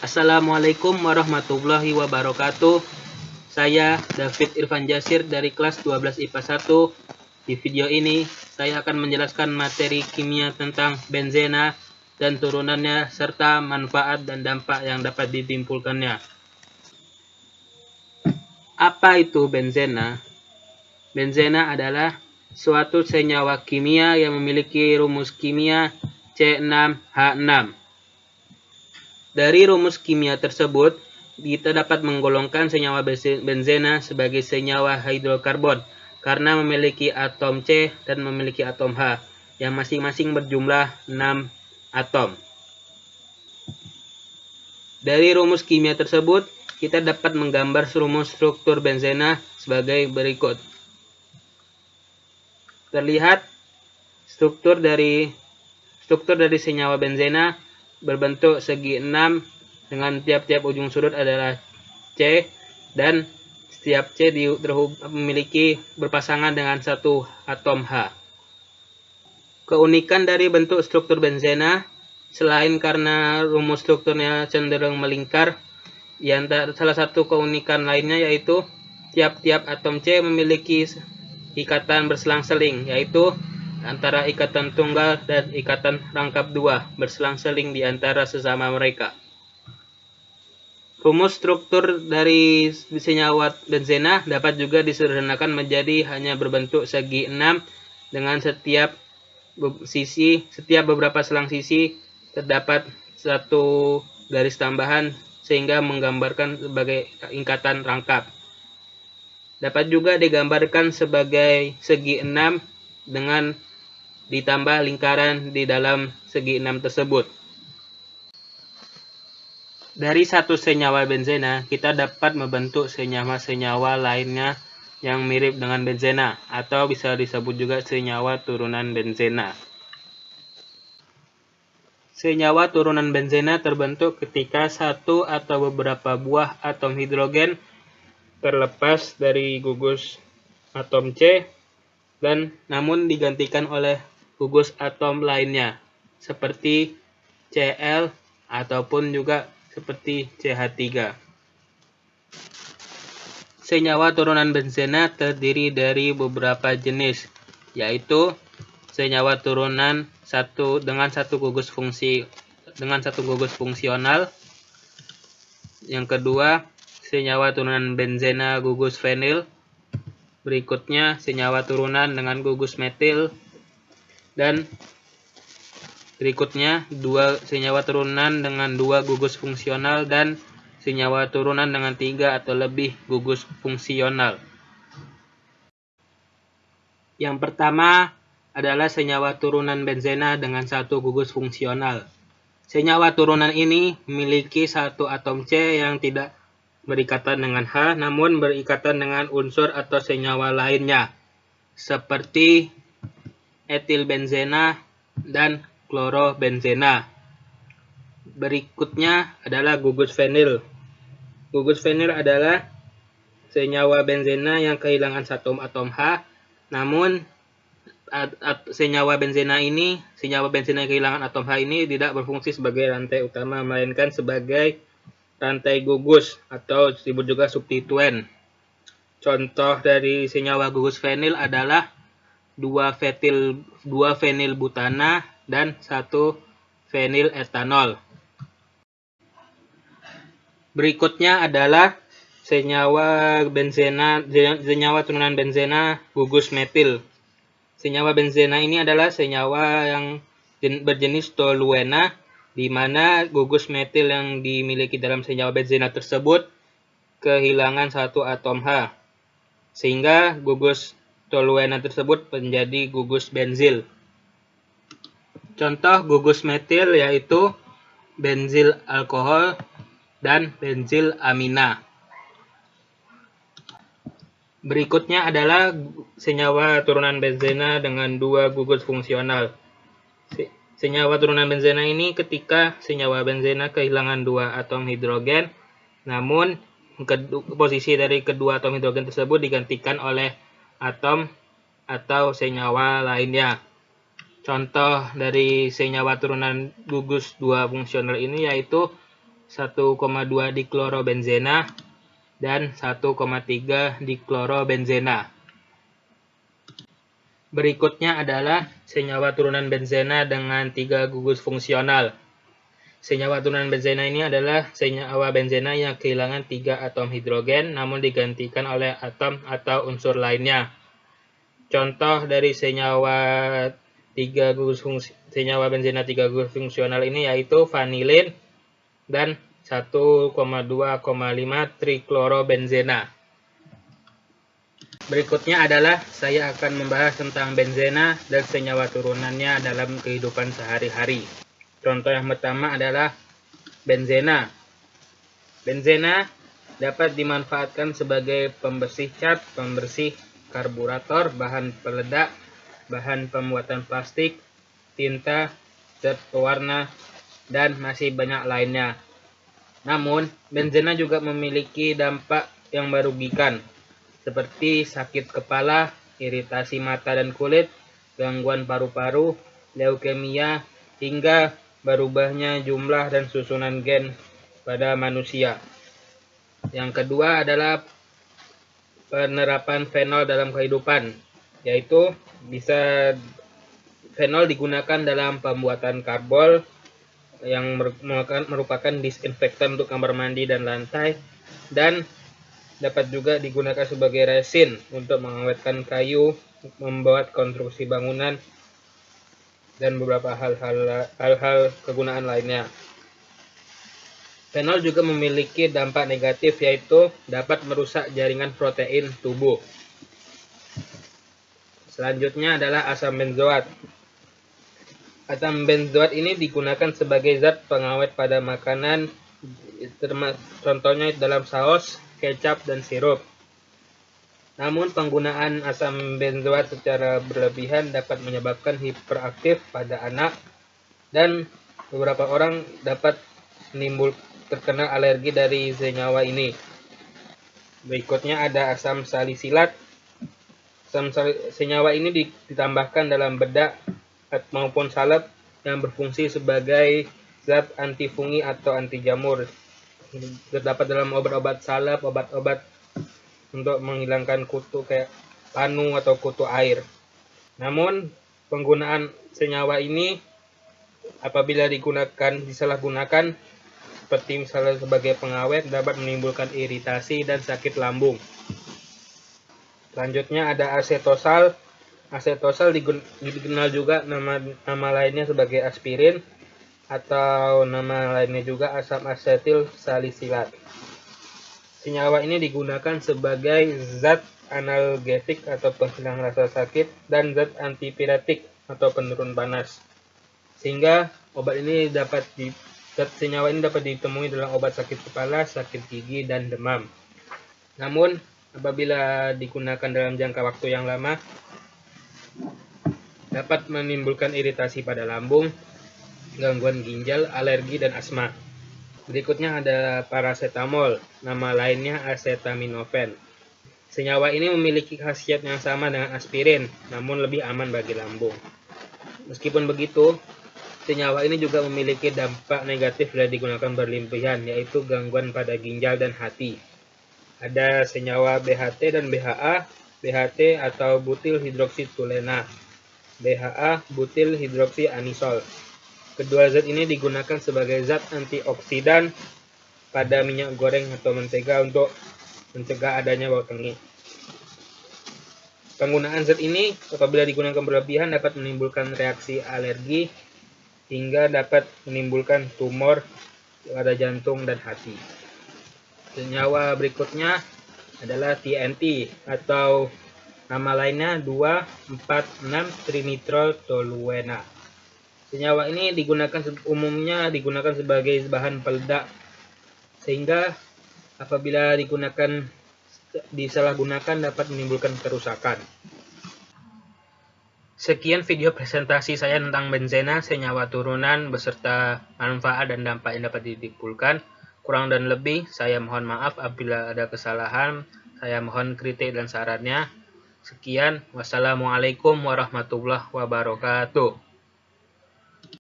Assalamualaikum warahmatullahi wabarakatuh. Saya David Irfan Jasir dari kelas 12 IPA 1. Di video ini saya akan menjelaskan materi kimia tentang benzena dan turunannya serta manfaat dan dampak yang dapat ditimbulkannya. Apa itu benzena? Benzena adalah suatu senyawa kimia yang memiliki rumus kimia C6H6. Dari rumus kimia tersebut, kita dapat menggolongkan senyawa benzena sebagai senyawa hidrokarbon karena memiliki atom C dan memiliki atom H yang masing-masing berjumlah 6 atom. Dari rumus kimia tersebut, kita dapat menggambar rumus struktur benzena sebagai berikut. Terlihat struktur dari senyawa benzena berbentuk segi 6 dengan tiap-tiap ujung sudut adalah C, dan setiap C memiliki berpasangan dengan satu atom H. Keunikan dari bentuk struktur benzena, selain karena rumus strukturnya cenderung melingkar, salah satu keunikan lainnya yaitu tiap-tiap atom C memiliki ikatan berselang-seling, yaitu antara ikatan tunggal dan ikatan rangkap dua berselang-seling di antara sesama mereka. Rumus struktur dari senyawa benzena dapat juga disederhanakan menjadi hanya berbentuk segi 6 dengan setiap beberapa selang sisi terdapat satu garis tambahan sehingga menggambarkan sebagai ikatan rangkap. Dapat juga digambarkan sebagai segi 6 dengan ditambah lingkaran di dalam segi 6 tersebut. Dari satu senyawa benzena, kita dapat membentuk senyawa-senyawa lainnya yang mirip dengan benzena, atau bisa disebut juga senyawa turunan benzena. Senyawa turunan benzena terbentuk ketika satu atau beberapa buah atom hidrogen terlepas dari gugus atom C dan namun digantikan oleh gugus atom lainnya seperti Cl ataupun juga seperti CH3. Senyawa turunan benzena terdiri dari beberapa jenis, yaitu senyawa turunan dengan satu gugus fungsional. Yang kedua, senyawa turunan benzena gugus fenil. Berikutnya, senyawa turunan dengan gugus metil. Dan berikutnya, senyawa turunan dengan 2 gugus fungsional dan senyawa turunan dengan 3 atau lebih gugus fungsional. Yang pertama adalah senyawa turunan benzena dengan 1 gugus fungsional. Senyawa turunan ini memiliki satu atom C yang tidak berikatan dengan H, namun berikatan dengan unsur atau senyawa lainnya, seperti etilbenzena dan klorobenzena. Berikutnya adalah gugus fenil. Gugus fenil adalah senyawa benzena yang kehilangan satu atom H, namun senyawa benzena yang kehilangan atom H ini tidak berfungsi sebagai rantai utama, melainkan sebagai rantai gugus atau disebut juga substituen. Contoh dari senyawa gugus fenil adalah 2 fenil butana dan 1 fenil etanol. Berikutnya adalah senyawa turunan benzena gugus metil. Senyawa benzena ini adalah senyawa yang berjenis toluena, di mana gugus metil yang dimiliki dalam senyawa benzena tersebut kehilangan satu atom H, sehingga gugus toluena tersebut menjadi gugus benzil. Contoh gugus metil yaitu benzil alkohol dan benzil amina. Berikutnya adalah senyawa turunan benzena dengan 2 gugus fungsional. Senyawa turunan benzena ini ketika senyawa benzena kehilangan 2 atom hidrogen, namun posisi dari kedua atom hidrogen tersebut digantikan oleh atom atau senyawa lainnya. Contoh dari senyawa turunan gugus 2 fungsional ini yaitu 1,2 diklorobenzena, dan 1,3 diklorobenzena. Berikutnya adalah senyawa turunan benzena dengan 3 gugus fungsional. Senyawa turunan benzena ini adalah senyawa benzena yang kehilangan 3 atom hidrogen namun digantikan oleh atom atau unsur lainnya. Contoh dari senyawa benzena 3 gugus fungsional ini yaitu vanilin dan 1,2,5 triklorobenzena. Berikutnya adalah saya akan membahas tentang benzena dan senyawa turunannya dalam kehidupan sehari-hari. Contoh yang pertama adalah benzena. Benzena dapat dimanfaatkan sebagai pembersih cat, pembersih karburator, bahan peledak, bahan pembuatan plastik, tinta, zat pewarna, dan masih banyak lainnya. Namun, benzena juga memiliki dampak yang merugikan, seperti sakit kepala, iritasi mata dan kulit, gangguan paru-paru, leukemia, hingga berubahnya jumlah dan susunan gen pada manusia. Yang kedua adalah penerapan fenol dalam kehidupan, yaitu fenol digunakan dalam pembuatan karbol yang merupakan disinfektan untuk kamar mandi dan lantai, dan dapat juga digunakan sebagai resin untuk mengawetkan kayu, membuat konstruksi bangunan, dan beberapa hal-hal kegunaan lainnya. Fenol juga memiliki dampak negatif, yaitu dapat merusak jaringan protein tubuh. Selanjutnya adalah asam benzoat. Asam benzoat ini digunakan sebagai zat pengawet pada makanan, contohnya dalam saus, kecap, dan sirup. Namun penggunaan asam benzoat secara berlebihan dapat menyebabkan hiperaktif pada anak, dan beberapa orang dapat terkena alergi dari senyawa ini. Berikutnya ada asam salisilat. Senyawa ini ditambahkan dalam bedak maupun salep yang berfungsi sebagai zat antifungi atau anti jamur. Terdapat dalam obat-obat salep, obat-obat untuk menghilangkan kutu kayak panu atau kutu air. Namun penggunaan senyawa ini apabila disalahgunakan, seperti misalnya sebagai pengawet, dapat menimbulkan iritasi dan sakit lambung. Selanjutnya ada asetosal. Asetosal dikenal juga nama lainnya sebagai aspirin, atau nama lainnya juga asam asetil salisilat. Senyawa ini digunakan sebagai zat analgetik atau penghilang rasa sakit dan zat antipiretik atau penurun panas. Sehingga senyawa ini dapat ditemui dalam obat sakit kepala, sakit gigi, dan demam. Namun apabila digunakan dalam jangka waktu yang lama, dapat menimbulkan iritasi pada lambung, gangguan ginjal, alergi, dan asma. Berikutnya ada paracetamol, nama lainnya acetaminophen. Senyawa ini memiliki khasiat yang sama dengan aspirin, namun lebih aman bagi lambung. Meskipun begitu, senyawa ini juga memiliki dampak negatif bila digunakan berlebihan, yaitu gangguan pada ginjal dan hati. Ada senyawa BHT dan BHA. BHT atau butil hidroksitulena, BHA butil hidroksianisol. Kedua zat ini digunakan sebagai zat antioksidan pada minyak goreng atau mentega untuk mencegah adanya bau tengi. Penggunaan zat ini apabila digunakan berlebihan dapat menimbulkan reaksi alergi hingga dapat menimbulkan tumor pada jantung dan hati. Senyawa berikutnya adalah TNT atau nama lainnya 2,4,6-trinitrotoluena. Senyawa ini umumnya digunakan sebagai bahan peledak, sehingga apabila disalahgunakan dapat menimbulkan kerusakan. Sekian video presentasi saya tentang benzena, senyawa turunan beserta manfaat dan dampak yang dapat ditimbulkan. Kurang dan lebih saya mohon maaf apabila ada kesalahan. Saya mohon kritik dan sarannya. Sekian, wassalamualaikum warahmatullahi wabarakatuh.